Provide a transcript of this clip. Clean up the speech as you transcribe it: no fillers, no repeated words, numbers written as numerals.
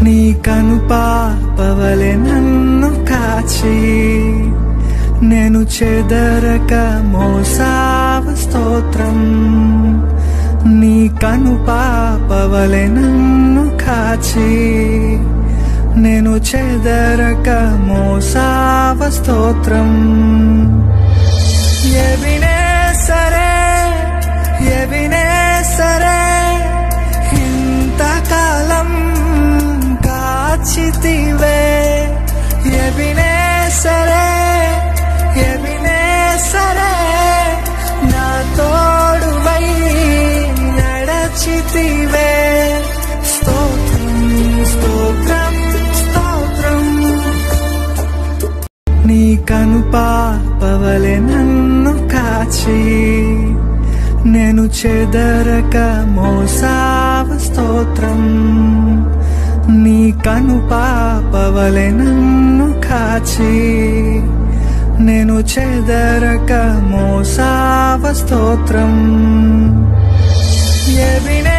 నీ కనుపాపవలె నన్ను కాచి నేను చెదరక మోసావ స్తోత్రం. నీ కనుపాపవలె నన్ను కాచి నేను చెదరక మోసావ స్తోత్రం. ఎబినేసరే ఎబినేసరే ఇంతకాలం కాచితివే. ఎబినేసరే ఎబినేసరే నా తోడువై నడచితివే. స్తోత్రం స్తోత్రం స్తోత్రం. నీ కనుపాపవలె నన్ను కాచి నేను చెదరక మోసావ స్తోత్రం. నీ కనుపాపవలె నన్ను కాచి నేను చెదరక మోసావ స్తోత్రం. ఎబినే